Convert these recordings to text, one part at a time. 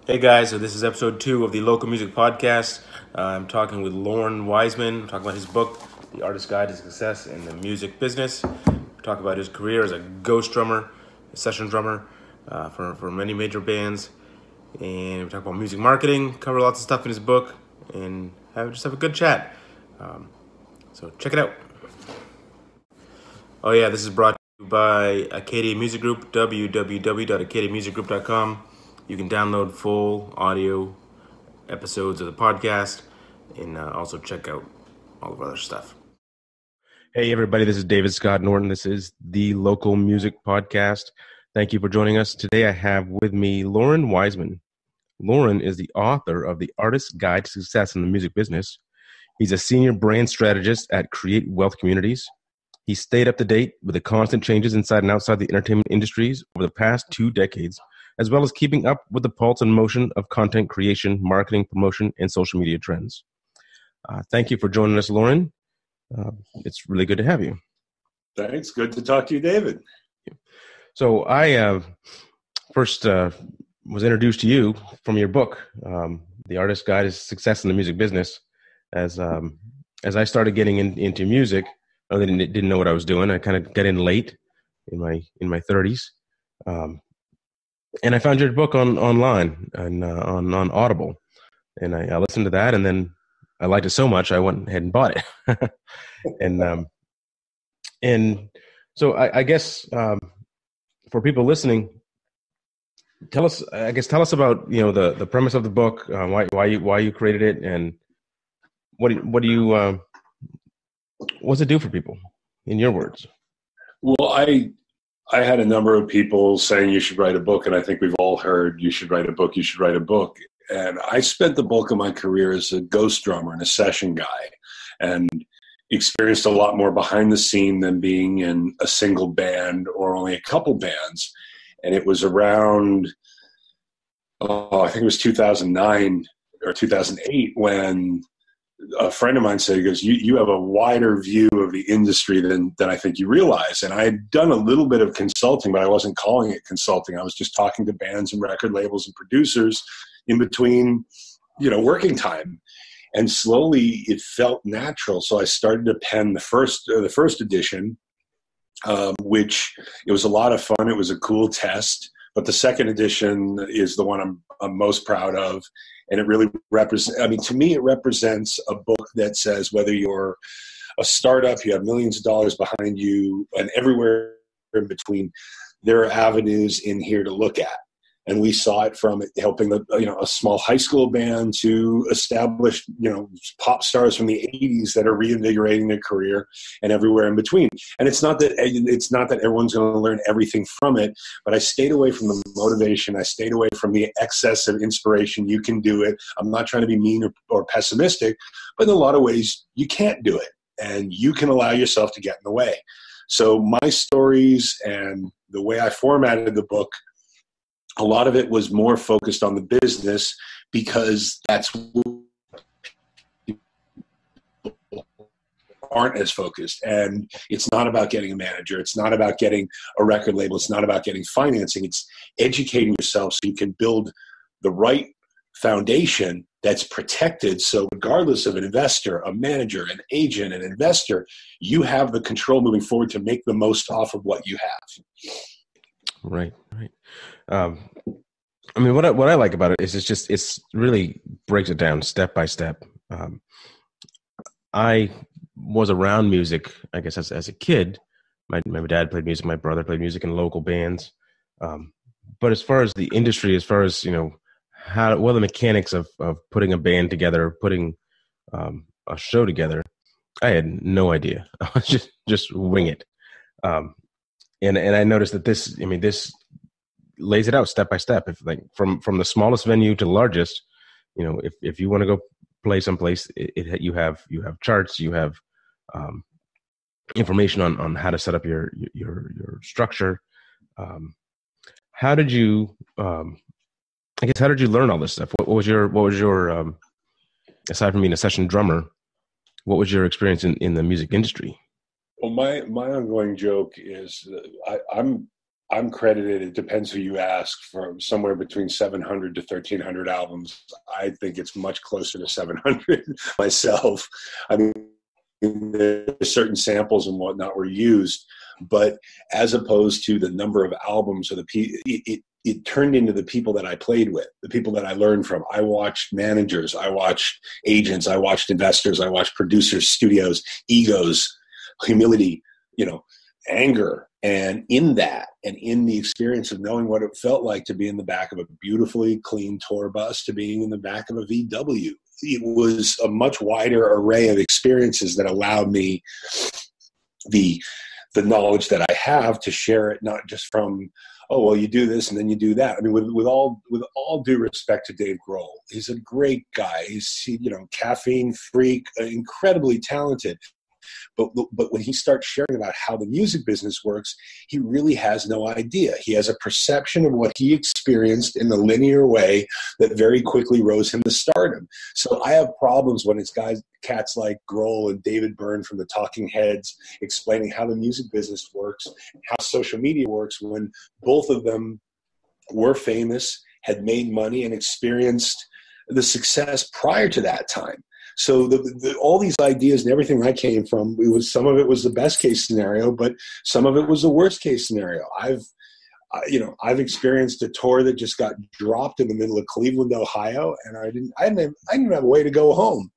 Hey guys, so this is episode 2 of the Local Music Podcast. I'm talking with Lauren Wiseman. We're talking about his book, The Artist's Guide to Success in the Music Business. We talk about his career as a ghost drummer, a session drummer for many major bands. And we talk about music marketing, cover lots of stuff in his book, and just have a good chat. So check it out. Oh yeah, this is brought to you by Acadia Music Group, www.acadiamusicgroup.com. You can download full audio episodes of the podcast and also check out all of our other stuff. Hey, everybody, this is David Scott Norton. This is the Local Music Podcast. Thank you for joining us. Today I have with me Lauren Wiseman. Lauren is the author of The Artist's Guide to Success in the Music Business. He's a senior brand strategist at Create Wealth Communities. He stayed up to date with the constant changes inside and outside the entertainment industries over the past 2 decades, as well as keeping up with the pulse and motion of content creation, marketing, promotion, and social media trends. Thank you for joining us, Lauren. It's really good to have you. Thanks. Good to talk to you, David. So I first was introduced to you from your book, The Artist's Guide to Success in the Music Business. As I started getting into music, I didn't know what I was doing. I kind of got in late in my 30s. And I found your book online and on Audible, and I listened to that, and then I liked it so much I went ahead and bought it. and so I guess for people listening, tell us about the premise of the book, why you created it, and what's it do for people, in your words? Well, I had a number of people saying you should write a book, and I think we've all heard you should write a book, you should write a book. And I spent the bulk of my career as a ghost drummer and a session guy, and experienced a lot more behind the scene than being in a single band or only a couple bands. And it was around, I think it was 2009 or 2008 when a friend of mine said, he goes, you have a wider view of the industry than I think you realize. And I had done a little bit of consulting, but I wasn't calling it consulting. I was just talking to bands and record labels and producers in between, working time. And slowly it felt natural. So I started to pen the first edition, which it was a lot of fun. It was a cool test. But the second edition is the one I'm most proud of. And it really to me, it represents a book that says whether you're a startup, you have millions of dollars behind you, and everywhere in between, there are avenues in here to look at. And we saw it from helping a small high school band to established, pop stars from the 80s that are reinvigorating their career, and everywhere in between. And it's not that everyone's going to learn everything from it, but I stayed away from the motivation. I stayed away from the excess of inspiration. You can do it. I'm not trying to be mean or pessimistic, but in a lot of ways you can't do it, and you can allow yourself to get in the way. So my stories and the way I formatted the book, a lot of it was more focused on the business, because that's aren't as focused. And it's not about getting a manager. It's not about getting a record label. It's not about getting financing. It's educating yourself so you can build the right foundation that's protected. So regardless of an investor, a manager, an agent, an investor, you have the control moving forward to make the most off of what you have. Right. What I like about it is it's really breaks it down step by step. I was around music, I guess, as a kid. My dad played music. My brother played music in local bands. But as far as the industry, what are the mechanics of putting a band together, putting a show together, I had no idea. I was just wing it. And I noticed that this lays it out step by step. If from the smallest venue to the largest, if you want to go play someplace, you have charts, you have information on how to set up your structure. How did you learn all this stuff? What was your aside from being a session drummer, what was your experience in the music industry? Well, my ongoing joke is I'm I'm credited, it depends who you ask, for somewhere between 700 to 1,300 albums. I think it's much closer to 700 myself. I mean, there's certain samples and whatnot were used, but as opposed to the number of albums or it turned into the people that I played with, the people that I learned from. I watched managers, I watched agents, I watched investors, I watched producers, studios, egos, humility, anger. And in that, and in the experience of knowing what it felt like to be in the back of a beautifully clean tour bus, to being in the back of a VW, it was a much wider array of experiences that allowed me the knowledge that I have to share it, not just from, oh, well, you do this and then you do that. I mean, with all due respect to Dave Grohl, he's a great guy. He's caffeine freak, incredibly talented. But when he starts sharing about how the music business works, he really has no idea. He has a perception of what he experienced in the linear way that very quickly rose him to stardom. So I have problems when it's cats like Grohl and David Byrne from the Talking Heads explaining how the music business works, how social media works, when both of them were famous, had made money, and experienced the success prior to that time. So all these ideas and everything I came from, some of it was the best case scenario, but some of it was the worst case scenario. I've experienced a tour that just got dropped in the middle of Cleveland, Ohio, and I didn't even have a way to go home.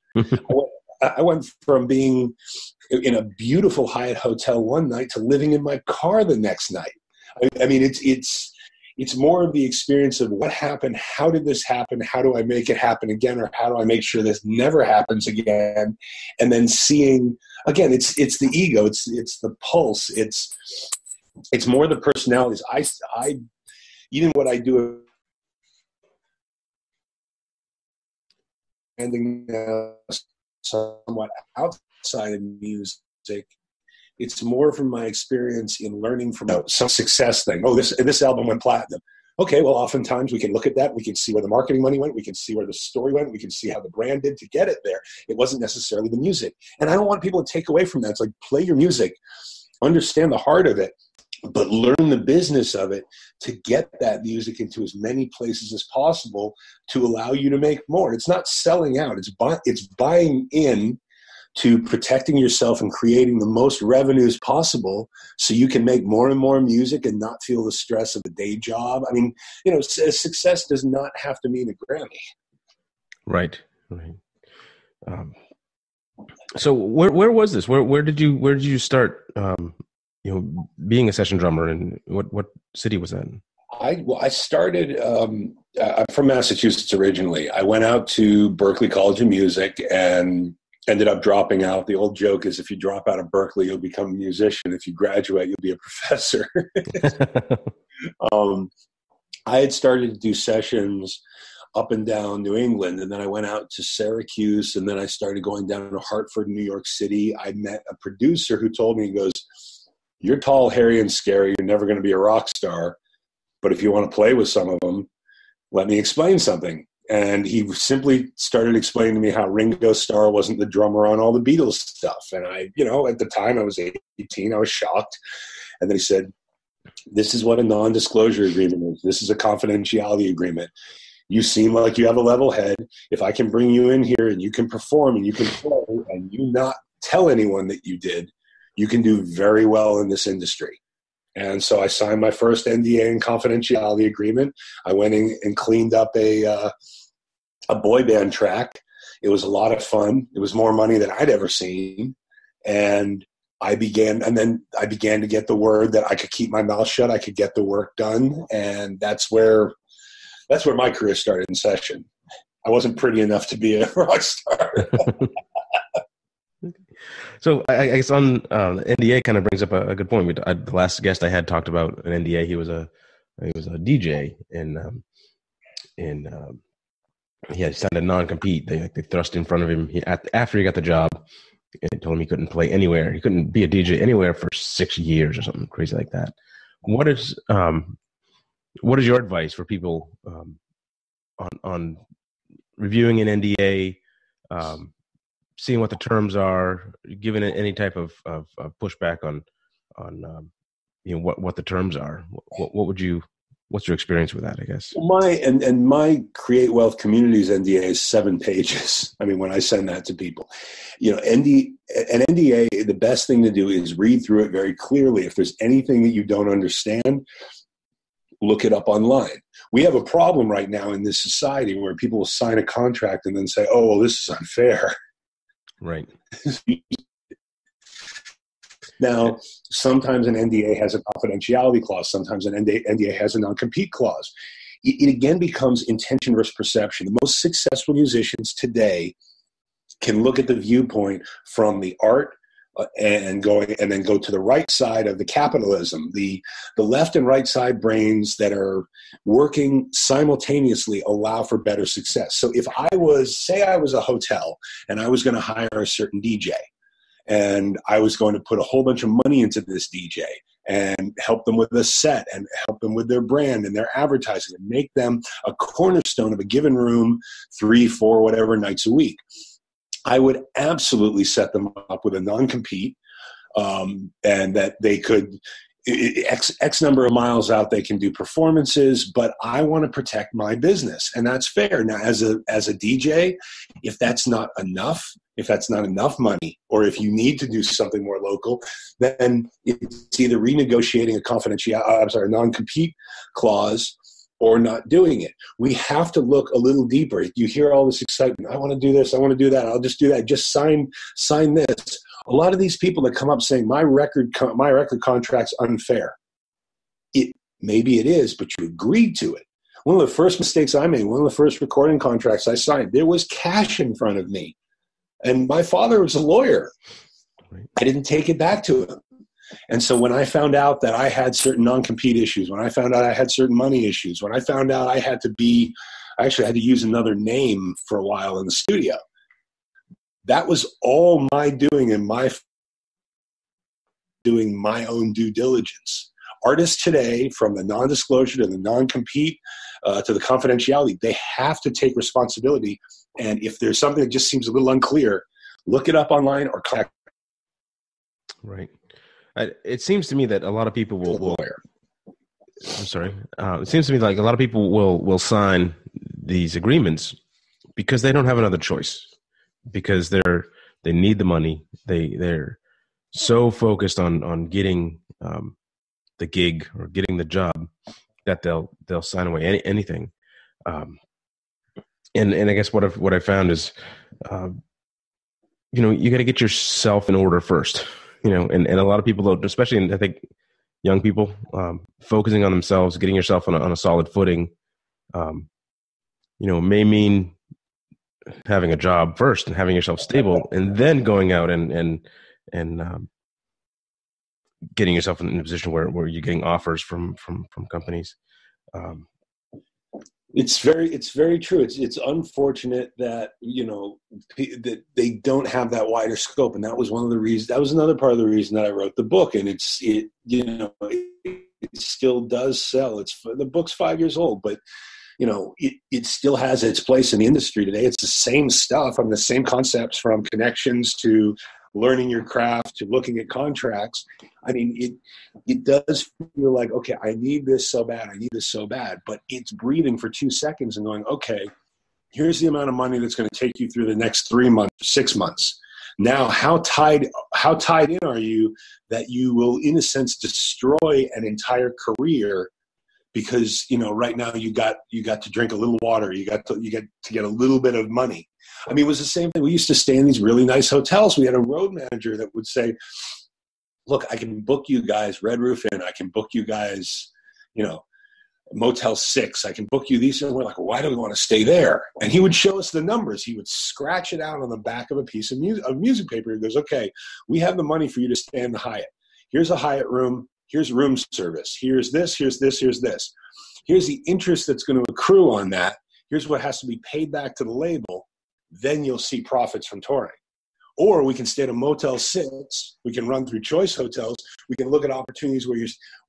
I went from being in a beautiful Hyatt hotel one night to living in my car the next night. I mean, it's more of the experience of what happened, how did this happen, how do I make it happen again, or how do I make sure this never happens again, and then seeing, again, it's the ego, it's the pulse, it's more the personalities. I even what I do ending now somewhat outside of music, it's more from my experience in learning from some success thing. Oh, this album went platinum. Okay, well, oftentimes we can look at that. We can see where the marketing money went. We can see where the story went. We can see how the brand did to get it there. It wasn't necessarily the music. And I don't want people to take away from that. It's like, play your music, understand the heart of it, but learn the business of it to get that music into as many places as possible to allow you to make more. It's not selling out. It's buying in to protecting yourself and creating the most revenues possible so you can make more and more music and not feel the stress of a day job. I mean, success does not have to mean a Grammy. Right. So where was this? Where did you start, being a session drummer, and what city was that in? I started, I'm from Massachusetts originally. I went out to Berklee College of Music and ended up dropping out. The old joke is, if you drop out of Berklee, you'll become a musician. If you graduate, you'll be a professor. I had started to do sessions up and down New England, and then I went out to Syracuse, and then I started going down to Hartford, New York City. I met a producer who told me, he goes, "You're tall, hairy, and scary. You're never going to be a rock star. But if you want to play with some of them, let me explain something." And he simply started explaining to me how Ringo Starr wasn't the drummer on all the Beatles stuff. And I, at the time I was 18, I was shocked. And then he said, "This is what a non-disclosure agreement is. This is a confidentiality agreement. You seem like you have a level head. If I can bring you in here and you can perform and you can play and you not tell anyone that you did, you can do very well in this industry." And so I signed my first NDA and confidentiality agreement. I went in and cleaned up a boy band track. It was a lot of fun. It was more money than I'd ever seen. And I began to get the word that I could keep my mouth shut. I could get the work done. And that's where my career started in session. I wasn't pretty enough to be a rock star. So I guess on NDA kind of brings up a good point. The last guest I had talked about an NDA. He was a DJ, and he had signed a non-compete. They thrust in front of him. After he got the job, and told him he couldn't play anywhere. He couldn't be a DJ anywhere for 6 years or something crazy like that. What is your advice for people on reviewing an NDA? Seeing what the terms are, giving it any type of pushback on what the terms are. What would you? What's your experience with that? I guess. Well, my Create Wealth Communities NDA is 7 pages. I mean, when I send that to people, an NDA, the best thing to do is read through it very clearly. If there's anything that you don't understand, look it up online. We have a problem right now in this society where people will sign a contract and then say, "Oh, well, this is unfair." Right. Now, sometimes an NDA has a confidentiality clause. Sometimes an NDA has a non-compete clause. It again becomes intention versus perception. The most successful musicians today can look at the viewpoint from the art and then go to the right side of the capitalism. The left and right side brains that are working simultaneously allow for better success. So if I was a hotel and I was going to hire a certain DJ, and I was going to put a whole bunch of money into this DJ and help them with a set and help them with their brand and their advertising and make them a cornerstone of a given room 3, 4, whatever nights a week. I would absolutely set them up with a non-compete, and that they could X number of miles out, they can do performances, but I want to protect my business, and that's fair. Now, as a DJ, if that's not enough money, or if you need to do something more local, then it's either renegotiating a non-compete clause or not doing it. We have to look a little deeper. You hear all this excitement. I want to do this. I want to do that. I'll just do that. Just sign this. A lot of these people that come up saying my record contract's unfair. Maybe it is, but you agreed to it. One of the first mistakes I made, one of the first recording contracts I signed, there was cash in front of me. And my father was a lawyer. I didn't take it back to him. And so when I found out that I had certain non-compete issues, when I found out I had certain money issues, when I found out I actually had to use another name for a while in the studio, that was all my doing and doing my own due diligence. Artists today, from the non-disclosure to the non-compete to the confidentiality, they have to take responsibility. And if there's something that just seems a little unclear, look it up online or contact. Right. It seems to me that a lot of people will I'm sorry. It seems to me like a lot of people will sign these agreements because they don't have another choice, because they need the money. They're so focused on getting the gig or getting the job that they'll sign away anything. And I guess what I found is, you got to get yourself in order first. And a lot of people, especially I think young people, focusing on themselves, getting yourself on a solid footing, may mean having a job first and having yourself stable, and then going out and getting yourself in a position where you're getting offers from companies. It's very true. It's unfortunate that that they don't have that wider scope, and that was one of the reasons. That was another part of the reason that I wrote the book, and it still does sell. The book's 5 years old, but it still has its place in the industry today. It's the same stuff. The same concepts, from connections to learning your craft to looking at contracts. It does feel like, okay, I need this so bad. But it's breathing for 2 seconds and going, okay, here's the amount of money that's going to take you through the next 3 months, 6 months. Now, how tied in are you that you will, in a sense, destroy an entire career because, right now you got to drink a little water. You get to get a little bit of money. It was the same thing. We used to stay in these really nice hotels. We had a road manager that would say, look, I can book you guys Red Roof Inn. I can book you guys, Motel 6. I can book you these. And we're like, why do we want to stay there? And he would show us the numbers. He would scratch it out on the back of a piece of music paper. He goes, okay, we have the money for you to stay in the Hyatt. Here's a Hyatt room. Here's room service. Here's this, here's this, here's this. Here's the interest that's going to accrue on that. Here's what has to be paid back to the label. Then you'll see profits from touring. Or we can stay at a Motel 6. We can run through choice hotels. We can look at opportunities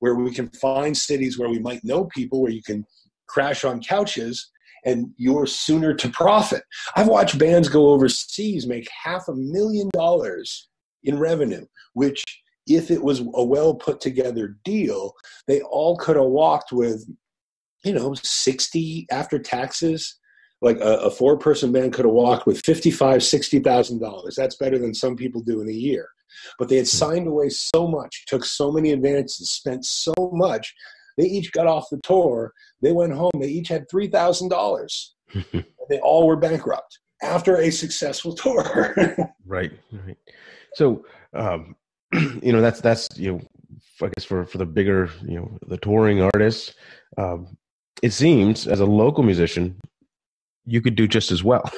where we can find cities where we might know people, where you can crash on couches, and you're sooner to profit. I've watched bands go overseas, make $500,000 in revenue, which if it was a well put together deal, they all could have walked with, 60 after taxes. Like a 4-person band could have walked with $60,000. That's better than some people do in a year. But they had signed away so much, took so many advances, spent so much. They each got off the tour. They went home. They each had $3,000. They all were bankrupt after a successful tour. Right. So, that's I guess for the bigger, the touring artists, it seems as a local musician, you could do just as well.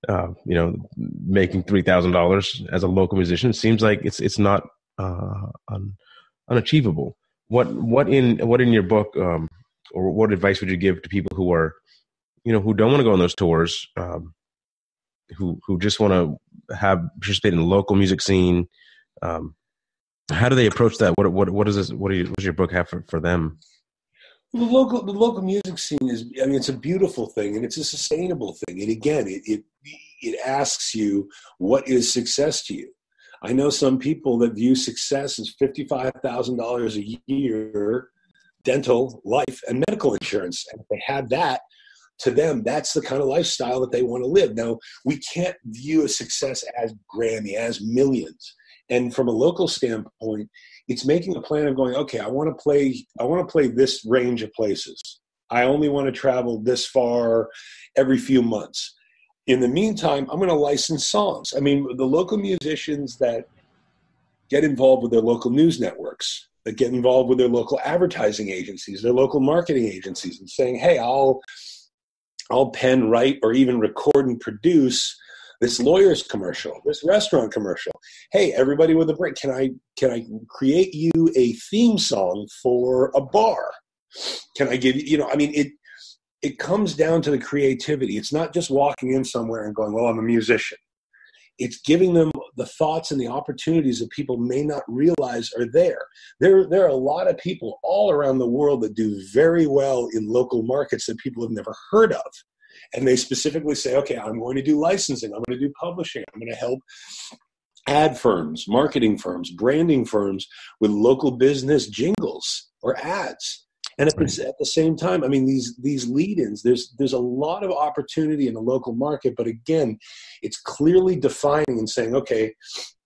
Making $3,000 as a local musician seems like it's not unachievable. What in your book, or what advice would you give to people who are, who don't want to go on those tours, who just want to participate in the local music scene? How do they approach that? What does your book have for them? The local music scene it's a beautiful thing, and it's a sustainable thing. And again, it asks you, what is success to you? I know some people that view success as $55,000 a year, dental, life, and medical insurance. And if they have that, to them, that's the kind of lifestyle that they want to live. Now, we can't view a success as Grammy, as millions. And from a local standpoint, it's making a plan of going, okay, I want to play this range of places. I only want to travel this far every few months. In the meantime, I'm going to license songs. I mean, the local musicians that get involved with their local news networks, that get involved with their local advertising agencies, their local marketing agencies, and saying, hey, I'll pen, write, or even record and produce this lawyer's commercial, this restaurant commercial. Hey, everybody with a break, can I create you a theme song for a bar? Can I give you, it comes down to the creativity. It's not just walking in somewhere and going, well, I'm a musician. It's giving them the thoughts and the opportunities that people may not realize are there. There are a lot of people all around the world that do very well in local markets that people have never heard of. And they specifically say, okay, I'm going to do licensing. I'm going to do publishing. I'm going to help ad firms, marketing firms, branding firms with local business jingles or ads. And at the same time, I mean, these lead-ins, there's a lot of opportunity in the local market. But again, it's clearly defining and saying, okay,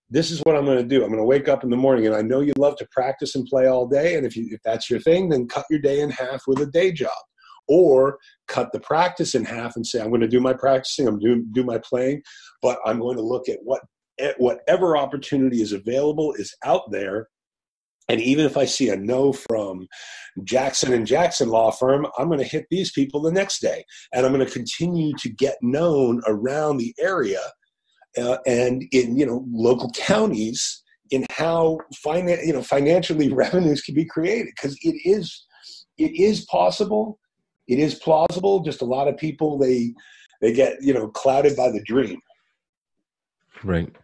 this is what I'm going to do. I'm going to wake up in the morning, and I know you love to practice and play all day. And if that's your thing, then cut your day in half with a day job. Or cut the practice in half and say, I'm going to do my practicing, I'm going to do my playing, but I'm going to look at whatever opportunity is available is out there. And even if I see a no from Jackson & Jackson law firm, I'm going to hit these people the next day. And I'm going to continue to get known around the area and in local counties in how financially revenues can be created. Because it is possible. It is plausible. Just a lot of people, they get, clouded by the dream. Right.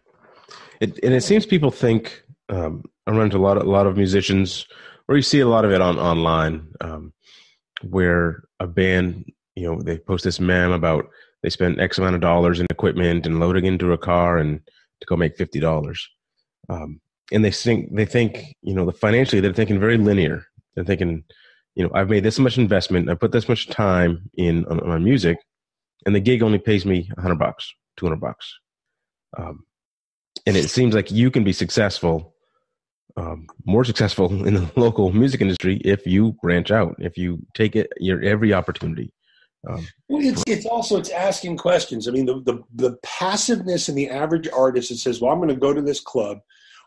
It seems people think, I run into a lot of musicians, or you see a lot of it online, where a band, they post this meme about they spent X amount of dollars in equipment and loading into a car and to go make $50. And they think, financially they're thinking very linear. They're thinking, I've made this much investment, I put this much time in on my music, and the gig only pays me $100, $200. And it seems like you can be successful, more successful in the local music industry if you branch out, if you take your every opportunity. Well, it's asking questions. I mean, the passiveness in the average artist that says, well, I'm going to go to this club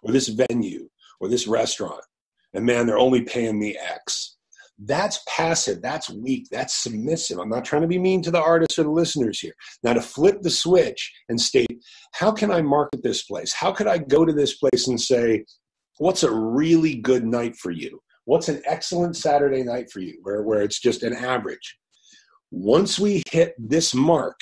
or this venue or this restaurant, and man, they're only paying me X. That's passive. That's weak. That's submissive. I'm not trying to be mean to the artists or the listeners here. Now, to flip the switch and state, how can I market this place? How could I go to this place and say, what's a really good night for you? What's an excellent Saturday night for you, where it's just an average? Once we hit this mark,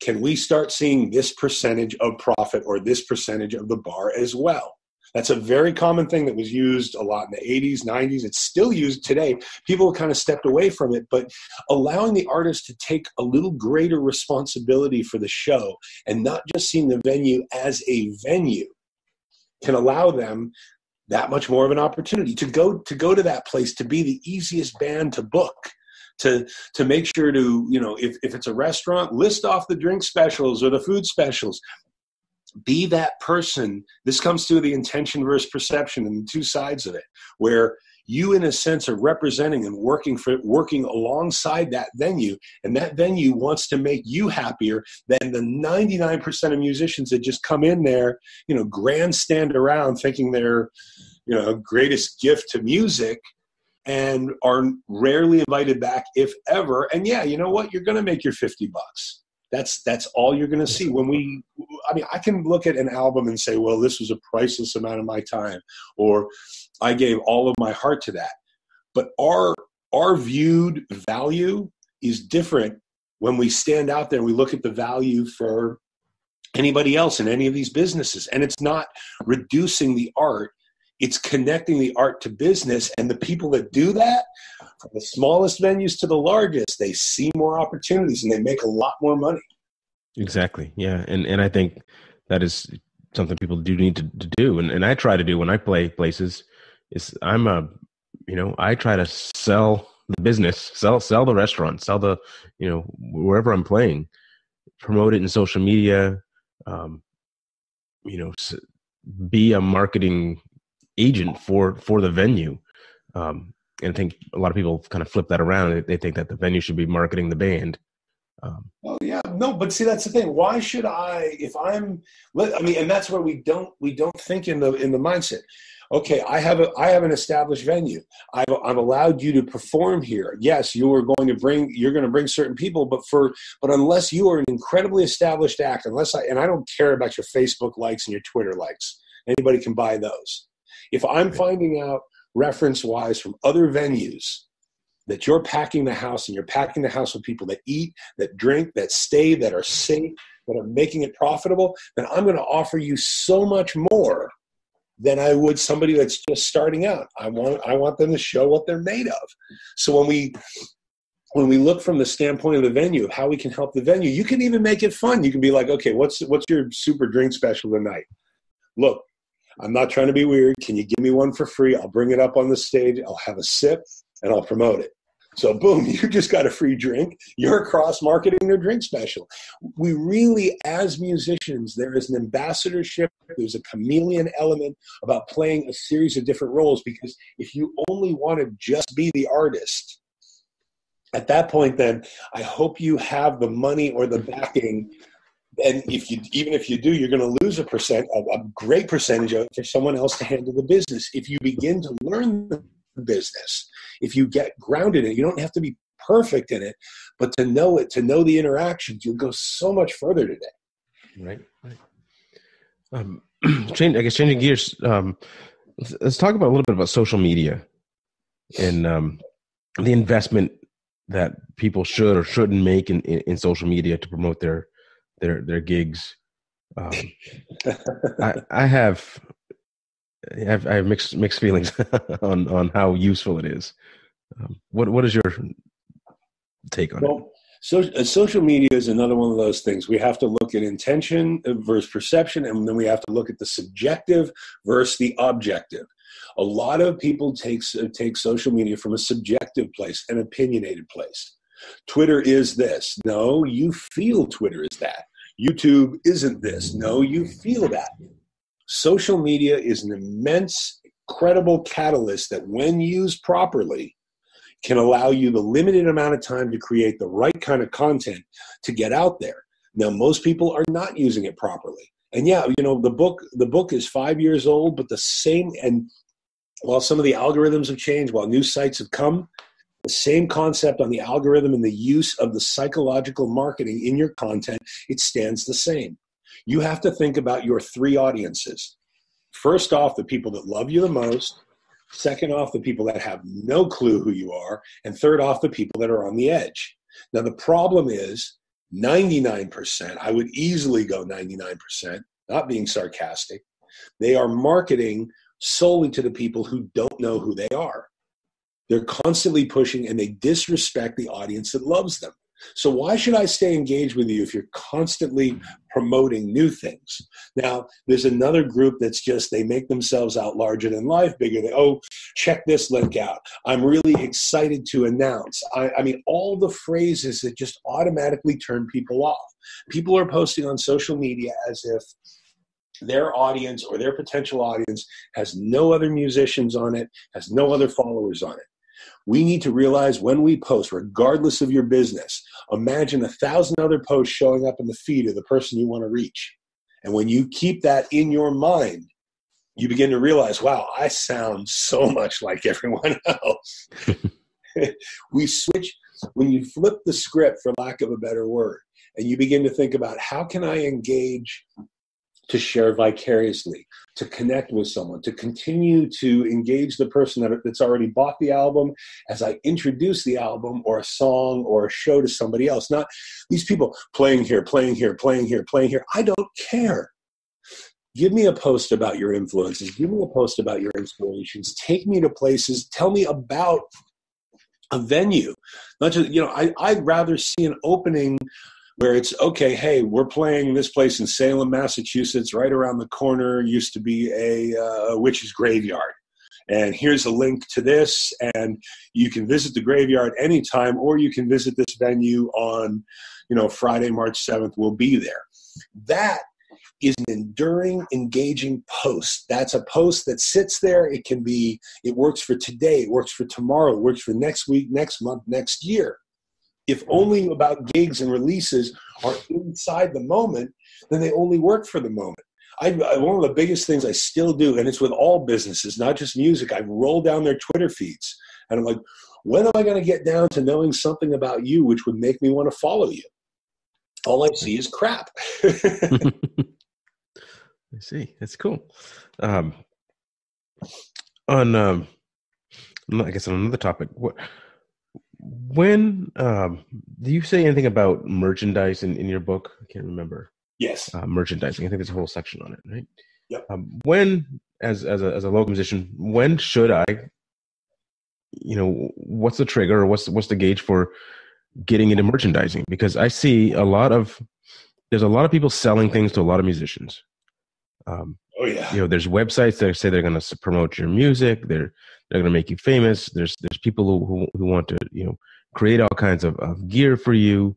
can we start seeing this percentage of profit or this percentage of the bar as well? That's a very common thing that was used a lot in the 80s, 90s. It's still used today. People have kind of stepped away from it, but allowing the artist to take a little greater responsibility for the show and not just seeing the venue as a venue, can allow them that much more of an opportunity to go to that place, to be the easiest band to book, to make sure to, if it's a restaurant, list off the drink specials or the food specials. Be that person. This comes to the intention versus perception and the two sides of it, where you, in a sense, are representing and working alongside that venue, and that venue wants to make you happier than the 99% of musicians that just come in there, grandstand around thinking they're, greatest gift to music, and are rarely invited back, if ever. And yeah, you know what? You're going to make your $50. That's all you're going to see. I can look at an album and say, well, this was a priceless amount of my time, or I gave all of my heart to that. But our viewed value is different when we stand out there and we look at the value for anybody else in any of these businesses. And it's not reducing the art. It's connecting the art to business. And the people that do that, from the smallest venues to the largest, they see more opportunities and they make a lot more money. Exactly. Yeah. And I think that is something people do need to do. And I try to do when I play places is I try to sell the business, sell the restaurant, sell the, wherever I'm playing, promote it in social media, be a marketing agent for the venue. And I think a lot of people kind of flip that around. They think that the venue should be marketing the band. Well, yeah, no, but see, that's the thing. Why should and that's where we don't think in the mindset. Okay, I have an established venue. I've allowed you to perform here. Yes, you're going to bring certain people, but unless you are an incredibly established act, and I don't care about your Facebook likes and your Twitter likes. Anybody can buy those. If I'm finding out reference-wise from other venues that you're packing the house, and you're packing the house with people that eat, that drink, that stay, that are safe, that are making it profitable, then I'm going to offer you so much more than I would somebody that's just starting out. I want them to show what they're made of. So when we look from the standpoint of the venue, of how we can help the venue, you can even make it fun. You can be like, okay, what's your super drink special tonight? Look, I'm not trying to be weird. Can you give me one for free? I'll bring it up on the stage. I'll have a sip and I'll promote it. So boom, you just got a free drink. You're cross-marketing their drink special. We really, as musicians, there is an ambassadorship. There's a chameleon element about playing a series of different roles, because if you only want to just be the artist, at that point, then I hope you have the money or the backing. And even if you do, you're going to lose a great percentage of it for someone else to handle the business. If you begin to learn the business, if you get grounded in it, you don't have to be perfect in it, but to know it, to know the interactions, you'll go so much further today. Right. Changing gears. Let's talk about a little bit about social media and the investment that people should or shouldn't make in social media to promote their gigs. I have mixed feelings on how useful it is. What is your take on it? So social media is another one of those things. We have to look at intention versus perception, and then we have to look at the subjective versus the objective. A lot of people take social media from a subjective place, an opinionated place. Twitter is this. No, you feel Twitter is that. YouTube isn't this. No, you feel that. Social media is an immense, credible catalyst that, when used properly, can allow you the limited amount of time to create the right kind of content to get out there. Now, most people are not using it properly. And yeah, the book is 5 years old, but the same, and while some of the algorithms have changed, while new sites have come, the same concept on the algorithm and the use of the psychological marketing in your content, it stands the same. You have to think about your three audiences. First off, the people that love you the most. Second off, the people that have no clue who you are. And third off, the people that are on the edge. Now, the problem is 99%, I would easily go 99%, not being sarcastic. They are marketing solely to the people who don't know who they are. They're constantly pushing, and they disrespect the audience that loves them. So why should I stay engaged with you if you're constantly promoting new things? Now, there's another group that's just, they make themselves out larger than life, bigger than, oh, check this link out. I'm really excited to announce. I mean, all the phrases that just automatically turn people off. People are posting on social media as if their audience or their potential audience has no other musicians on it, has no other followers on it. We need to realize when we post, regardless of your business, imagine 1,000 other posts showing up in the feed of the person you want to reach. And when you keep that in your mind, you begin to realize, wow, I sound so much like everyone else. We switch, when you flip the script, for lack of a better word, and you begin to think about how can I engage to share vicariously, to connect with someone, to continue to engage the person that's already bought the album as I introduce the album or a song or a show to somebody else. Not these people playing here, playing here, playing here, playing here. I don't care. Give me a post about your influences. Give me a post about your inspirations. Take me to places. Tell me about a venue. Not just, I'd rather see an opening where it's, okay, hey, we're playing this place in Salem, Massachusetts, right around the corner used to be a witch's graveyard. And here's a link to this, and you can visit the graveyard anytime, or you can visit this venue on, Friday, March 7th. We'll be there. That is an enduring, engaging post. That's a post that sits there. It works for today, it works for tomorrow, it works for next week, next month, next year. If only about gigs and releases are inside the moment, then they only work for the moment. One of the biggest things I still do, and it's with all businesses, not just music, I roll down their Twitter feeds. And I'm like, when am I going to get down to knowing something about you which would make me want to follow you? All I see is crap. I see. That's cool. I guess on another topic, when do you say anything about merchandise in your book? I can't remember. Yes. Merchandising. I think there's a whole section on it, right? Yep. When, as a local musician, when should I, what's the trigger or what's the gauge for getting into merchandising? Because I see there's a lot of people selling things to a lot of musicians. Oh yeah. There's websites that say they're going to promote your music. They're going to make you famous. There's people who want to, create all kinds of gear for you.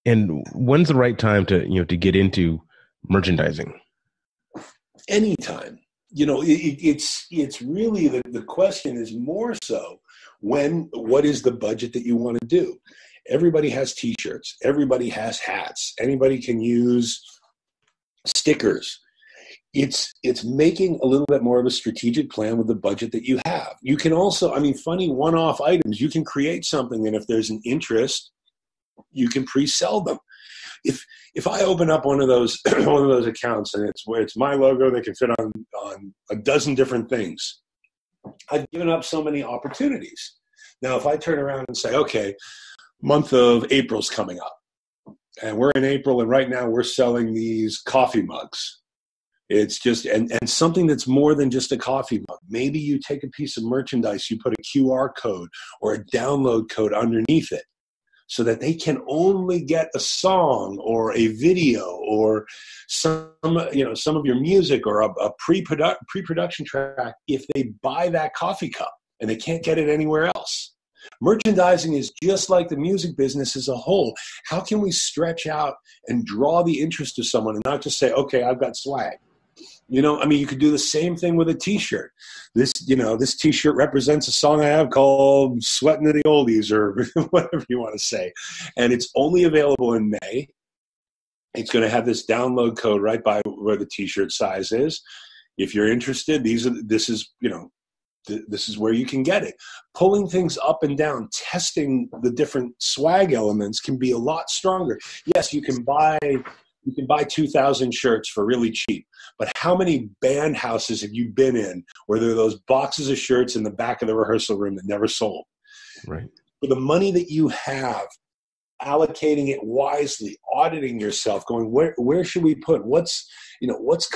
And when's the right time to get into merchandising? Anytime. It's really the question is more so what is the budget that you want to do? Everybody has t-shirts. Everybody has hats. Anybody can use stickers. It's making a little bit more of a strategic plan with the budget that you have. You can also, funny one-off items, you can create something, and if there's an interest, you can pre-sell them. If I open up one of those accounts and it's my logo that can fit on a dozen different things, I've given up so many opportunities. Now, if I turn around and say, okay, month of April's coming up, and we're in April, and right now we're selling these coffee mugs. It's just, and something that's more than just a coffee mug. Maybe you take a piece of merchandise, you put a QR code or a download code underneath it so that they can only get a song or a video or some of your music or a pre-production track if they buy that coffee cup and they can't get it anywhere else. Merchandising is just like the music business as a whole. How can we stretch out and draw the interest of someone and not just say, okay, I've got swag? You could do the same thing with a t-shirt. This t-shirt represents a song I have called Sweatin' to the Oldies or whatever you want to say. And it's only available in May. It's going to have this download code right by where the t-shirt size is. If you're interested, this is where you can get it. Pulling things up and down, testing the different swag elements can be a lot stronger. Yes, you can buy 2,000 shirts for really cheap, but how many band houses have you been in where there are those boxes of shirts in the back of the rehearsal room that never sold? Right. For the money that you have, allocating it wisely, auditing yourself, going where should we put what's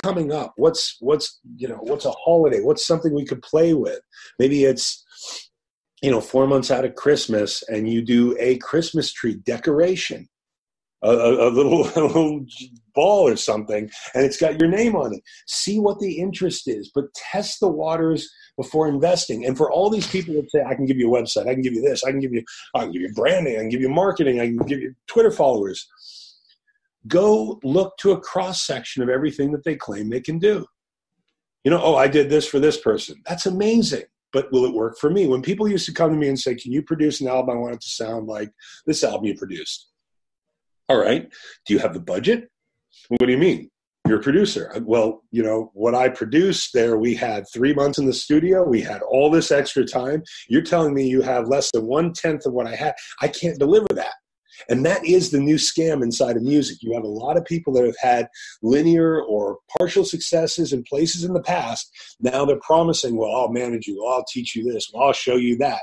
coming up, what's a holiday, what's something we could play with. Maybe it's 4 months out of Christmas, and you do a Christmas tree decoration, a little ball or something, and it's got your name on it. See what the interest is, but test the waters before investing. And for all these people that say, I can give you a website, I can give you this, I can give you branding, I can give you marketing, I can give you Twitter followers, go look to a cross-section of everything that they claim they can do. I did this for this person. That's amazing. But will it work for me? When people used to come to me and say, can you produce an album? I want it to sound like this album you produced. All right. Do you have the budget? What do you mean? You're a producer. Well, what I produced there, we had 3 months in the studio. We had all this extra time. You're telling me you have less than 1/10 of what I had. I can't deliver that. And that is the new scam inside of music. You have a lot of people that have had linear or partial successes in places in the past. Now they're promising, well, I'll manage you. Well, I'll teach you this. Well, I'll show you that.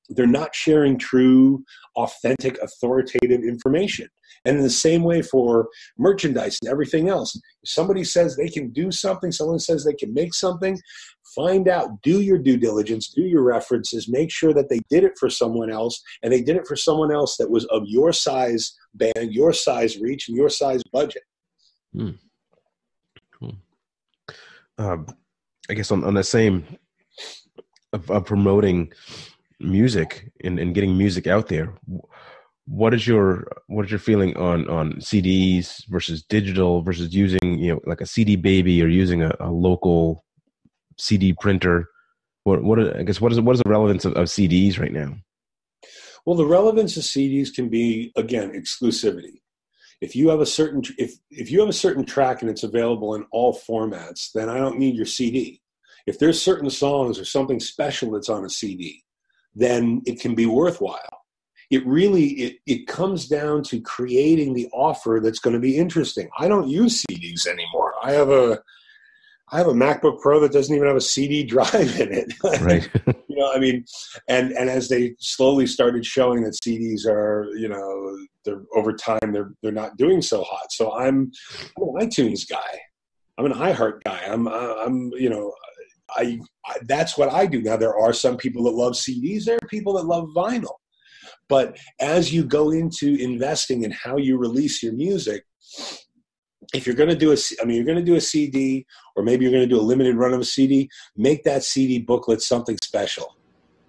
They're not sharing true, authentic, authoritative information. And in the same way for merchandise and everything else, if somebody says they can do something, someone says they can make something, find out, do your due diligence, do your references, make sure that they did it for someone else, and they did it for someone else that was of your size band, your size reach, and your size budget. Cool. I guess on the same of promoting music and getting music out there, what is your feeling on CDs versus digital versus using like a CD baby or using a local CD printer? What is the relevance of CDs right now? Well, the relevance of CDs can be, again, exclusivity. If you have a certain track and it's available in all formats, then I don't need your CD. If there's certain songs or something special that's on a CD, then it can be worthwhile. It comes down to creating the offer that's going to be interesting. I don't use CDs anymore. I have a MacBook Pro that doesn't even have a CD drive in it. Right. And as they slowly started showing that CDs are, they're over time, they're not doing so hot. So I'm an iTunes guy. I'm an iHeart guy. That's what I do. Now, there are some people that love CDs. There are people that love vinyl. But as you go into investing in how you release your music, if you're going to do a CD, or maybe you're going to do a limited run of a CD, make that CD booklet something special.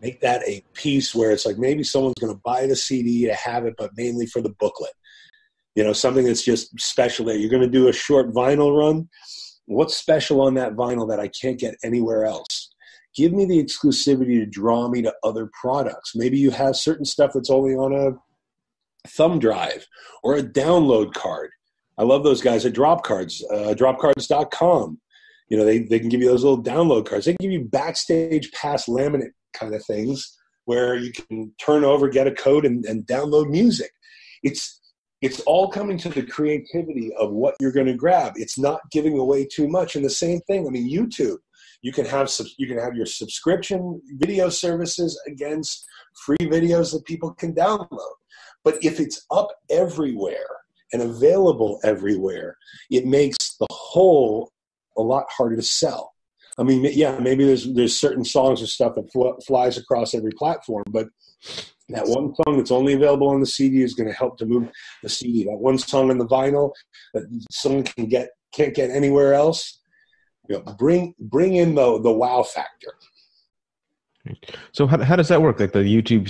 Make that a piece where it's like maybe someone's going to buy the CD to have it, but mainly for the booklet. Something that's just special there. You're going to do a short vinyl run. What's special on that vinyl that I can't get anywhere else? Give me the exclusivity to draw me to other products. Maybe you have certain stuff that's only on a thumb drive or a download card. I love those guys at Dropcards, dropcards.com. They can give you those little download cards. They can give you backstage pass laminate kind of things where you can turn over, get a code, and download music. It's all coming to the creativity of what you're going to grab. It's not giving away too much. And the same thing, YouTube. You can have your subscription video services against free videos that people can download. But if it's up everywhere and available everywhere, it makes the whole a lot harder to sell. Maybe there's certain songs or stuff that flies across every platform, but that one song that's only available on the CD is going to help to move the CD. That one song on the vinyl that someone can't get anywhere else. Bring in the wow factor. So how does that work? Like the YouTube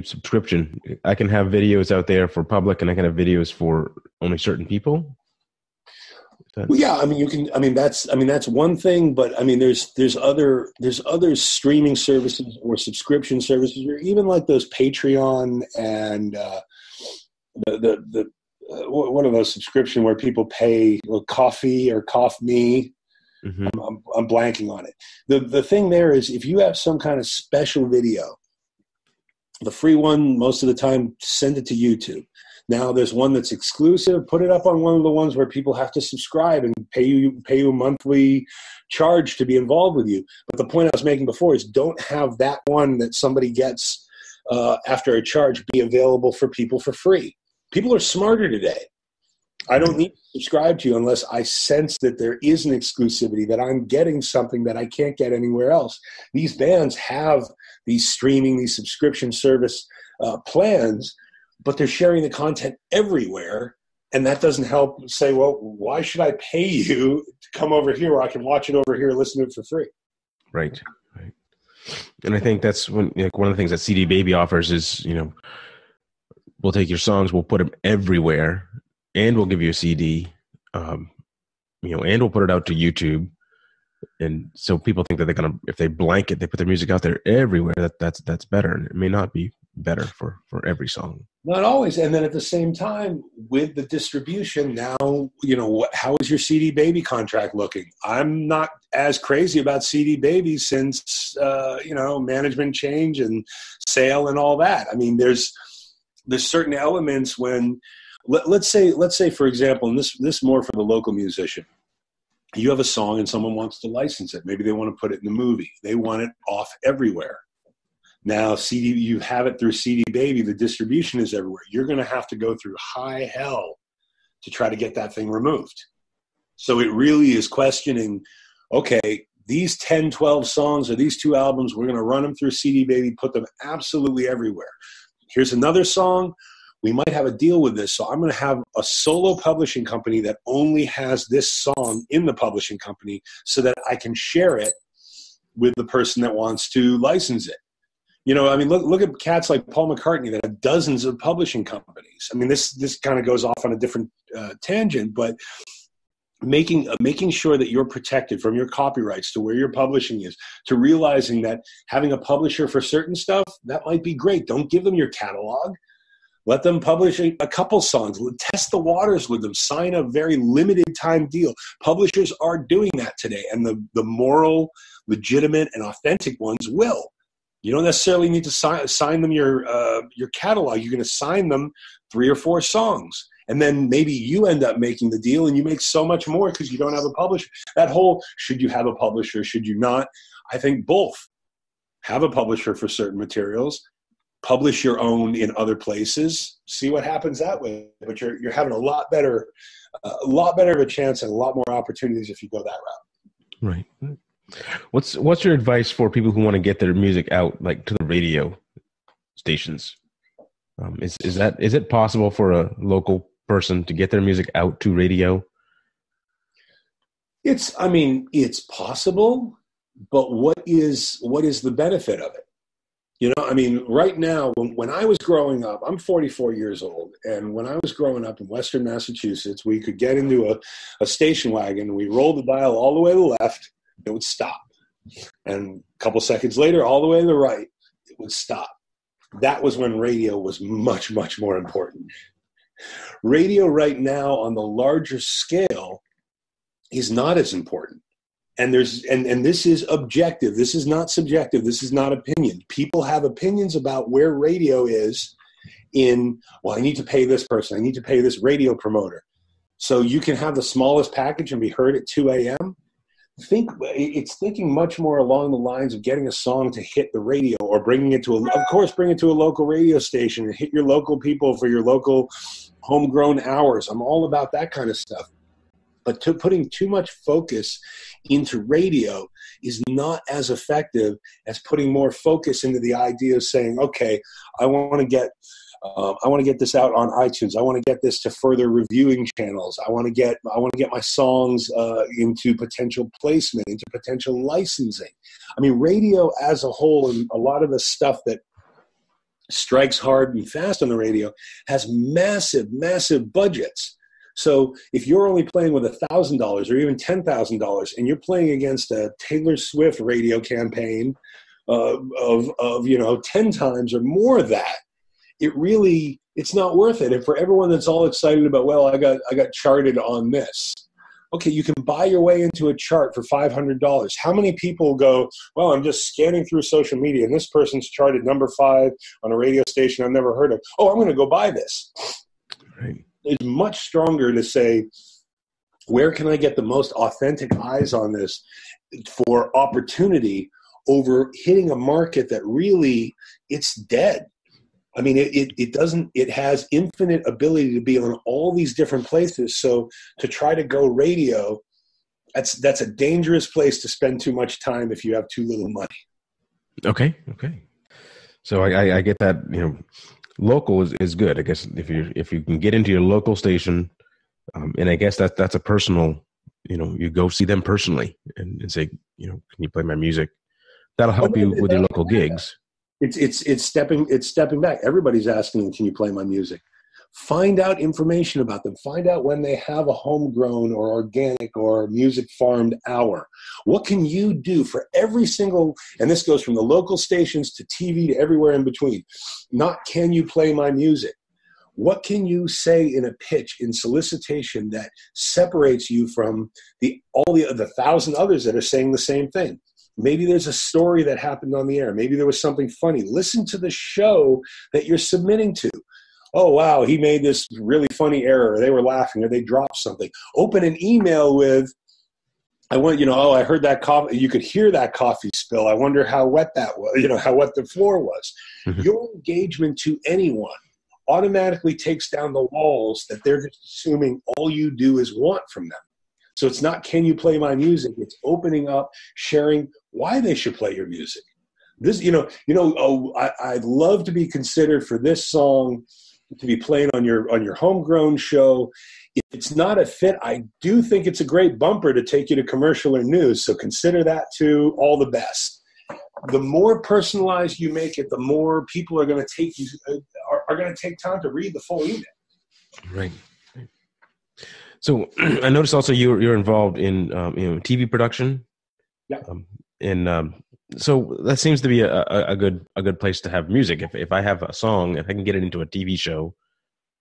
subscription, I can have videos out there for public, and I can have videos for only certain people. Well, yeah, you can. That's one thing, but there's other streaming services or subscription services, or even like those Patreon and what are those subscription where people pay coffee or cough me. Mm-hmm. I'm blanking on it. The thing there is, if you have some kind of special video, the free one most of the time, send it to YouTube. Now there's one that's exclusive. Put it up on one of the ones where people have to subscribe and pay you a monthly charge to be involved with you. But the point I was making before is, don't have that one that somebody gets after a charge be available for people for free. People are smarter today. I don't need to subscribe to you unless I sense that there is an exclusivity, that I'm getting something that I can't get anywhere else. These bands have these streaming, these subscription service plans, but they're sharing the content everywhere. And that doesn't help say, well, why should I pay you to come over here where I can watch it over here and listen to it for free? Right. And I think that's when, like, one of the things that CD Baby offers is, we'll take your songs, we'll put them everywhere, and we'll give you a CD, and we'll put it out to YouTube. And so people think that they're gonna, if they blanket, they put their music out there everywhere, that's better. And it may not be better for every song. Not always. And then at the same time, with the distribution now, how is your CD Baby contract looking? I'm not as crazy about CD Baby since, management change and sale and all that. I mean, there's certain elements when, let's say, for example, and this more for the local musician, you have a song and someone wants to license it. Maybe they want to put it in the movie. They want it off everywhere. Now, you have it through CD Baby. The distribution is everywhere. You're going to have to go through high hell to try to get that thing removed. So it really is questioning, okay, these 10, 12 songs or these 2 albums, we're going to run them through CD Baby, put them absolutely everywhere. Here's another song. We might have a deal with this. So I'm going to have a solo publishing company that only has this song in the publishing company so that I can share it with the person that wants to license it. Look at cats like Paul McCartney that have dozens of publishing companies. I mean, this kind of goes off on a different tangent, but making sure that you're protected from your copyrights to where your publishing is, to realizing that having a publisher for certain stuff, that might be great. Don't give them your catalog. Let them publish a couple songs. Test the waters with them. Sign a very limited time deal. Publishers are doing that today, and the moral, legitimate, and authentic ones will. You don't necessarily need to sign them your catalog. You're going to sign them 3 or 4 songs. And then maybe you end up making the deal and you make so much more because you don't have a publisher. That whole, should you have a publisher, should you not? I think both. Have a publisher for certain materials. Publish your own in other places. See what happens that way. But you're having a lot better of a chance and a lot more opportunities if you go that route. Right. What's your advice for people who want to get their music out, like, to the radio stations? Is it possible for a local person to get their music out to radio? It's possible, but what is the benefit of it? Right now, when I was growing up, I'm 44 years old, and when I was growing up in Western Massachusetts, we could get into a station wagon, we rolled the dial all the way to the left, it would stop. And a couple seconds later, all the way to the right, it would stop. That was when radio was much, much more important. Radio right now on the larger scale is not as important. And this is objective. This is not subjective. This is not opinion. People have opinions about where radio is I need to pay this person. I need to pay this radio promoter. So you can have the smallest package and be heard at 2 a.m. It's thinking much more along the lines of getting a song to hit the radio or bring it to a local radio station and hit your local people for your local homegrown hours. I'm all about that kind of stuff. But putting too much focus into radio is not as effective as putting more focus into the idea of saying, okay, I want to get this out on iTunes. I want to get this to further reviewing channels. I want to get my songs into potential placement, into potential licensing. Radio as a whole, and a lot of the stuff that strikes hard and fast on the radio has massive, massive budgets. So if you're only playing with $1,000 or even $10,000 and you're playing against a Taylor Swift radio campaign of 10 times or more of that, it's not worth it. And for everyone that's all excited about, well, I got charted on this. Okay, you can buy your way into a chart for $500. How many people go, well, I'm just scanning through social media and this person's charted number 5 on a radio station I've never heard of. Oh, I'm going to go buy this. Right. It's much stronger to say, where can I get the most authentic eyes on this for opportunity over hitting a market that really, it's dead. I mean, it doesn't, it has infinite ability to be on all these different places. So to try to go radio, that's a dangerous place to spend too much time if you have too little money. Okay. So I get that, local is good. I guess if you can get into your local station, and I guess that's a personal, you go see them personally and say, can you play my music? That'll help you with your local gigs. It's stepping back. Everybody's asking, can you play my music? Find out information about them. Find out when they have a homegrown or organic or music farmed hour. What can you do for every single, and this goes from the local stations to TV to everywhere in between. Not can you play my music? What can you say in a pitch, in solicitation, that separates you from all the 1,000 others that are saying the same thing? Maybe there's a story that happened on the air. Maybe there was something funny. Listen to the show that you're submitting to. Oh, wow, he made this really funny error. Or they were laughing, or they dropped something. Open an email with, I heard that coffee. You could hear that coffee spill. I wonder how wet that was, how wet the floor was. Mm-hmm. Your engagement to anyone automatically takes down the walls that they're just assuming all you do is want from them. So it's not, can you play my music? It's opening up, sharing why they should play your music. This, I'd love to be considered for this song to be playing on your homegrown show. If it's not a fit, I do think it's a great bumper to take you to commercial or news. So consider that too. All the best. The more personalized you make it, the more people are going to take time to read the full email. Right. So I noticed also you're involved in TV production. Yeah. So that seems to be a good place to have music. If I have a song, if I can get it into a TV show,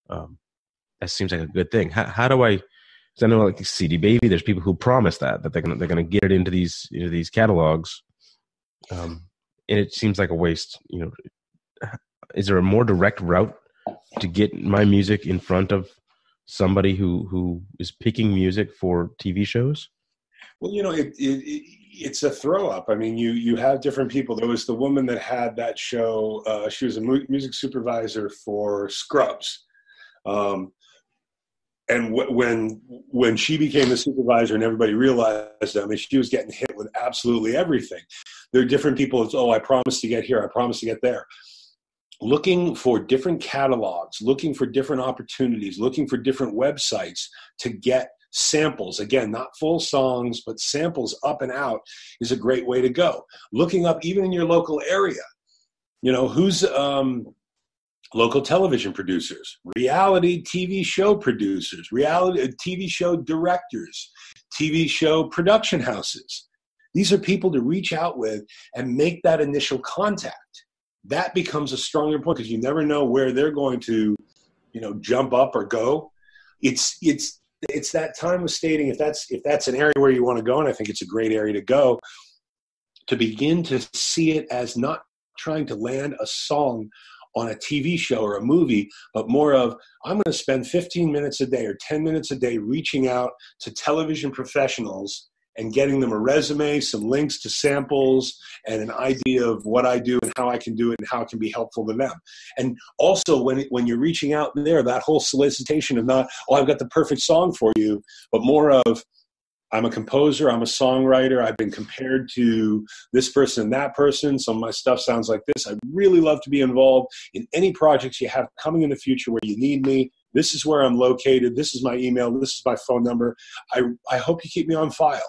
that seems like a good thing. How do I? Because I know, like CD Baby, there's people who promise that they're gonna get it into these catalogs, and it seems like a waste. Is there a more direct route to get my music in front of somebody who is picking music for TV shows? Well, it's a throw up. I mean, you have different people. There was the woman that had that show. She was a music supervisor for Scrubs. And when she became the supervisor and everybody realized, she was getting hit with absolutely everything. There are different people. It's, I promised to get here. I promised to get there. Looking for different catalogs, looking for different opportunities, looking for different websites to get samples. Again, not full songs, but samples up and out is a great way to go. Looking up even in your local area, who's local television producers, reality TV show producers, reality TV show directors, TV show production houses. These are people to reach out with and make that initial contact. That becomes a stronger point because you never know where they're going to, jump up or go. It's that time of stating if that's an area where you want to go, and I think it's a great area to go, to begin to see it as not trying to land a song on a TV show or a movie, but more of, I'm going to spend 15 minutes a day or 10 minutes a day reaching out to television professionals and getting them a resume, some links to samples, and an idea of what I do and how I can do it and how it can be helpful to them. And also when you're reaching out there, that whole solicitation of not, I've got the perfect song for you, but more of, I'm a composer, I'm a songwriter, I've been compared to this person and that person, some of my stuff sounds like this. I'd really love to be involved in any projects you have coming in the future where you need me. This is where I'm located. This is my email. This is my phone number. I hope you keep me on file.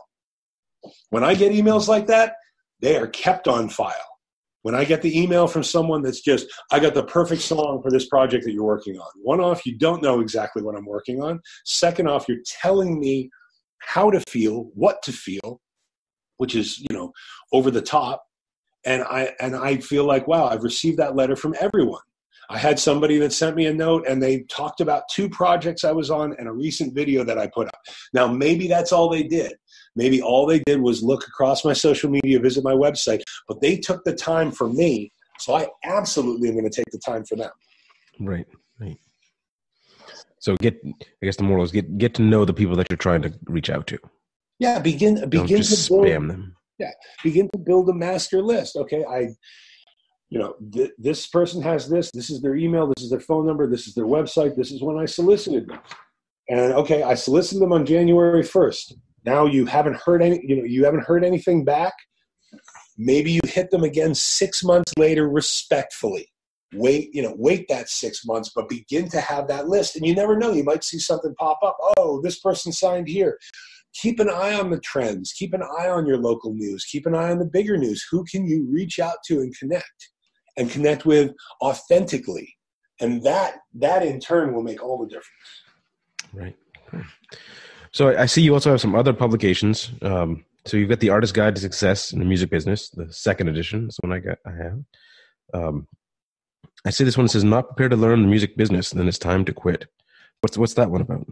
When I get emails like that, they are kept on file. When I get the email from someone that's just, I got the perfect song for this project that you're working on. One off, you don't know exactly what I'm working on. Second off, you're telling me how to feel, what to feel, which is, over the top. And I feel like, wow, I've received that letter from everyone. I had somebody that sent me a note and they talked about 2 projects I was on and a recent video that I put up. Now, maybe that's all they did. Maybe all they did was look across my social media, visit my website, but they took the time for me. So I absolutely am going to take the time for them. Right. So I guess the moral is get to know the people that you're trying to reach out to. Yeah. Begin Don't just to build, spam them. Yeah. Begin to build a master list. Okay. This person has this. This is their email. This is their phone number. This is their website. This is when I solicited them. And okay, I solicited them on January 1st. Now you haven't heard anything back. Maybe you hit them again 6 months later, respectfully. Wait that 6 months, but begin to have that list. And you never know, you might see something pop up. Oh, this person signed here. Keep an eye on the trends. Keep an eye on your local news. Keep an eye on the bigger news. Who can you reach out to and connect with authentically? And that in turn will make all the difference. Right. So I see you also have some other publications. So you've got the Artist Guide to Success in the Music Business, the second edition. That's one I have. I see this one says, not prepared to learn the music business, then it's time to quit. What's that one about?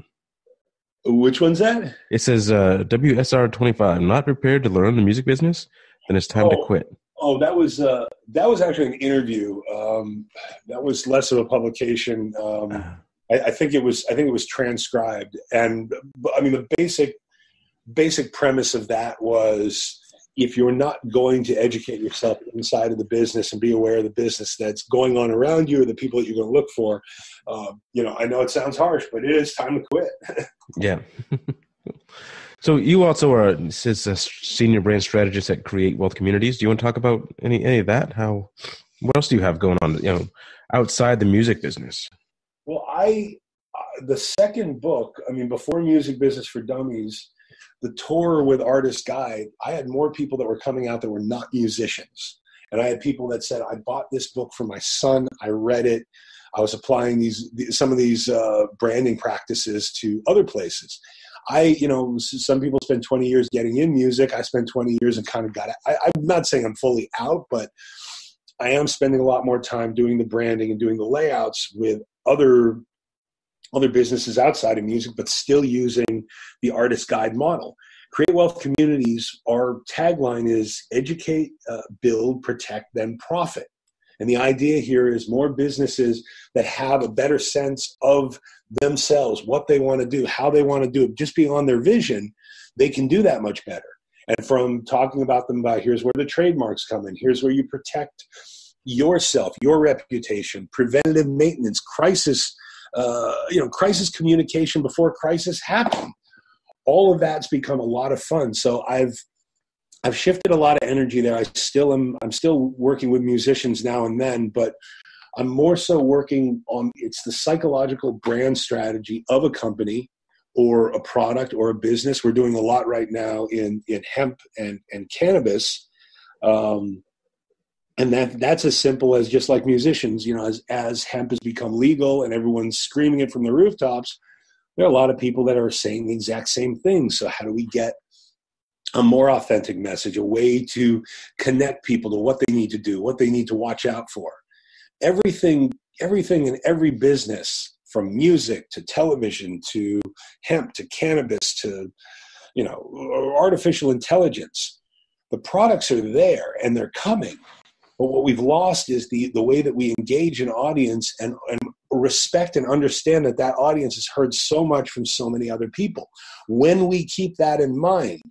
Which one's that? It says WSR 25, not prepared to learn the music business, then it's time to quit. Oh, that was actually an interview. That was less of a publication. I think it was transcribed. And I mean, the basic premise of that was, if you're not going to educate yourself inside of the business and be aware of the business that's going on around you or the people that you're going to look for, I know it sounds harsh, but it is time to quit. Yeah. So you also are a senior brand strategist at Create Wealth Communities. Do you want to talk about any of that? What else do you have going on, outside the music business? Well, the second book, before Music Business for Dummies, the tour with Artist Guide, I had more people that were coming out that were not musicians. And I had people that said, I bought this book for my son. I read it. I was applying some of these branding practices to other places. Some people spend 20 years getting in music. I spent 20 years and kind of got it. I'm not saying I'm fully out, but I am spending a lot more time doing the branding and doing the layouts with other businesses outside of music, but still using the Artist Guide model. Create Wealth Communities, our tagline is educate, build, protect, then profit. And the idea here is more businesses that have a better sense of themselves, what they want to do, how they want to do it, just beyond their vision, they can do that much better. And from talking about here's where the trademarks come in, here's where you protect yourself, your reputation, preventative maintenance, crisis communication before crisis happen. All of that's become a lot of fun. So I've shifted a lot of energy there. I'm still working with musicians now and then, but I'm more so working on, it's the psychological brand strategy of a company or a product or a business. We're doing a lot right now in hemp and cannabis. And that's as simple as, just like musicians, as hemp has become legal and everyone's screaming it from the rooftops, there are a lot of people that are saying the exact same thing. So how do we get a more authentic message, a way to connect people to what they need to do, what they need to watch out for? Everything in every business, from music to television to hemp to cannabis to, artificial intelligence, the products are there and they're coming. But what we've lost is the way that we engage an audience and respect and understand that audience has heard so much from so many other people. When we keep that in mind,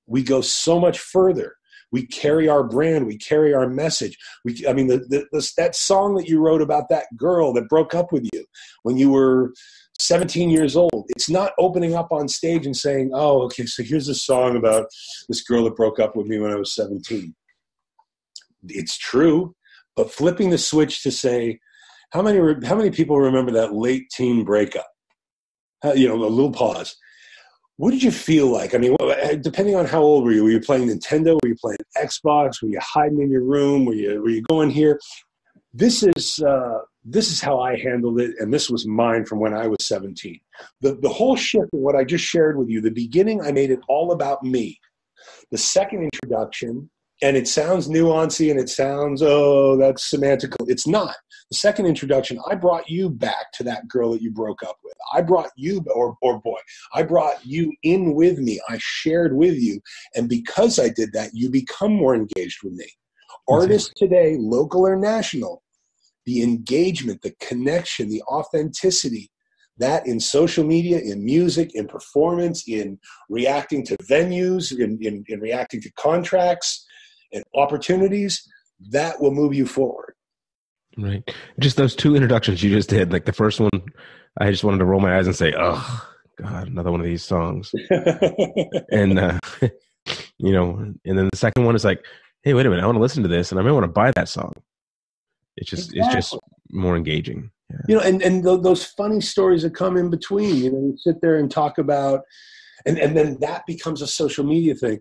we go so much further. We carry our brand. We carry our message. That song that you wrote about that girl that broke up with you when you were 17 years old, it's not opening up on stage and saying, oh, okay, so here's a song about this girl that broke up with me when I was 17. It's true, but flipping the switch to say, how many people remember that late teen breakup? A little pause. What did you feel like? Depending on how old were you playing Nintendo? Were you playing Xbox? Were you hiding in your room? Were you going here? This is how I handled it, and this was mine from when I was 17. The whole shift in what I just shared with you, the beginning, I made it all about me. The second introduction, and it sounds nuancy and it sounds, oh, that's semantical. It's not. The second introduction, I brought you back to that girl that you broke up with. I brought you, or boy, I brought you in with me. I shared with you. And because I did that, you become more engaged with me. Artists today, local or national, the engagement, the connection, the authenticity, that in social media, in music, in performance, in reacting to venues, in reacting to contracts and opportunities, that will move you forward. Right. Just those two introductions you just did, like the first one, I just wanted to roll my eyes and say, oh, God, another one of these songs. And, you know, and then the second one is like, hey, wait a minute, I want to listen to this and I may want to buy that song. It's just more engaging. Yeah. You know, and those funny stories that come in between, you know, you sit there and talk about, and then that becomes a social media thing.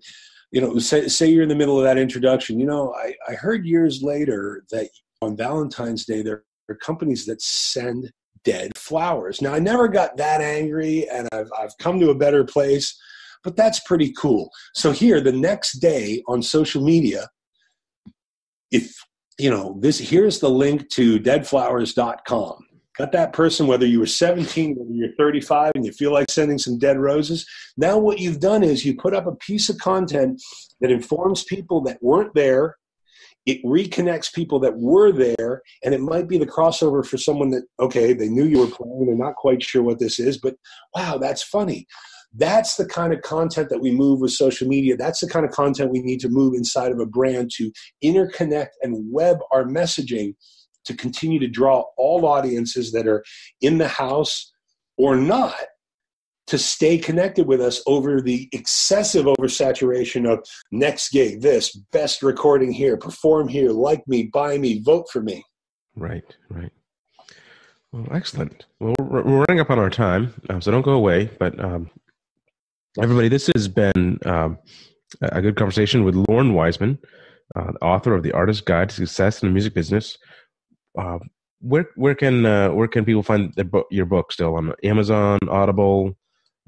You know, say you're in the middle of that introduction. You know, I heard years later that on Valentine's Day, there are companies that send dead flowers. Now, I never got that angry, and I've come to a better place, but that's pretty cool. So here, the next day on social media, if, you know, here's the link to deadflowers.com. Got that person, whether you were 17, whether you're 35, and you feel like sending some dead roses. Now what you've done is you put up a piece of content that informs people that weren't there. It reconnects people that were there, and it might be the crossover for someone that, okay, they knew you were playing, they're not quite sure what this is, but wow, that's funny. That's the kind of content that we move with social media. That's the kind of content we need to move inside of a brand to interconnect and web our messaging to continue to draw all audiences that are in the house or not to stay connected with us over the excessive oversaturation of next gig, this, best recording here, perform here, like me, buy me, vote for me. Right. Well, excellent. Well, we're running up on our time, so don't go away. But everybody, this has been a good conversation with Lauren Wiseman, author of The Artist's Guide to Success in the Music Business. Where can people find your book still? On Amazon, Audible?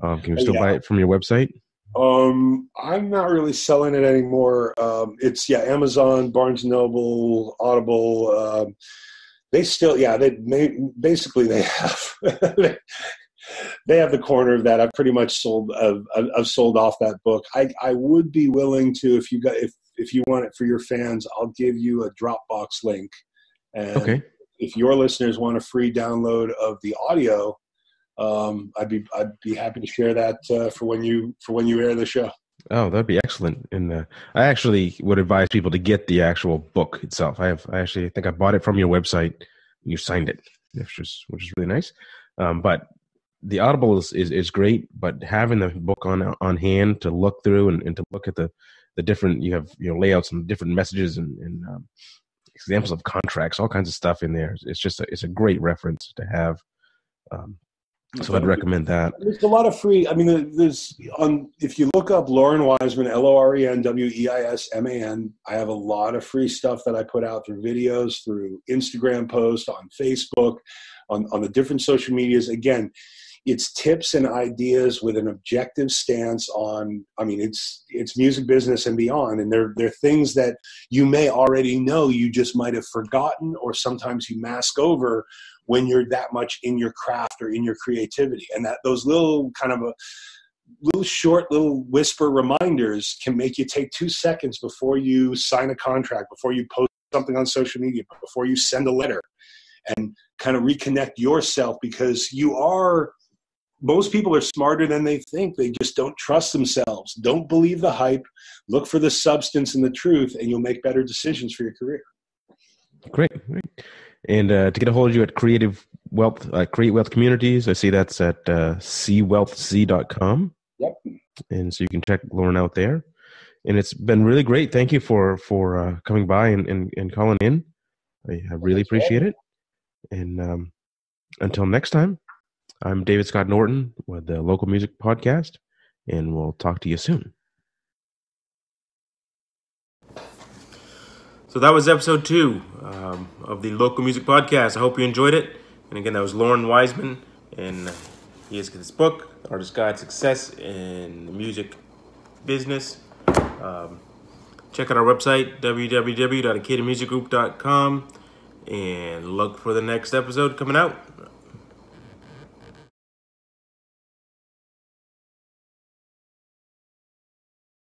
Can you still buy it from your website? I'm not really selling it anymore. It's Amazon, Barnes & Noble, Audible. They still, they have they have the corner of that. I've pretty much sold. I've sold off that book. I would be willing to, if you want it for your fans, I'll give you a Dropbox link. And okay. If your listeners want a free download of the audio, I'd be happy to share that for when you air the show. Oh, that'd be excellent. And I actually would advise people to get the actual book itself. I actually think I bought it from your website. You signed it, which is really nice. But the Audible is great. But having the book on hand to look through and to look at the different, you have layouts and different messages and examples of contracts, all kinds of stuff in there. It's a great reference to have. So I'd recommend that. There's a lot of free. I mean, if you look up Lauren Wiseman, LORENWEISMAN, I have a lot of free stuff that I put out through videos, through Instagram posts, on Facebook, on the different social medias. Again, it's tips and ideas with an objective stance on, I mean, it's music business and beyond. And they're things that you may already know, you just might have forgotten, or sometimes you mask over when you're that much in your craft or in your creativity. And that those little kind of short whisper reminders can make you take 2 seconds before you sign a contract, before you post something on social media, before you send a letter, and kind of reconnect yourself, because most people are smarter than they think. They just don't trust themselves. Don't believe the hype. Look for the substance and the truth, and you'll make better decisions for your career. Great. And to get a hold of you at Create Wealth Communities, I see that's at cwealthc.com. Yep. And so you can check Lauren out there. And it's been really great. Thank you for coming by and calling in. I really appreciate it. And until next time, I'm David Scott Norton with the Local Music Podcast, and we'll talk to you soon. So that was episode 2 of the Local Music Podcast. I hope you enjoyed it. And again, that was Lauren Wiseman, and he has this book, Artist's Guide to Success in the Music Business. Check out our website, www.acadiamusicgroup.com, and look for the next episode coming out.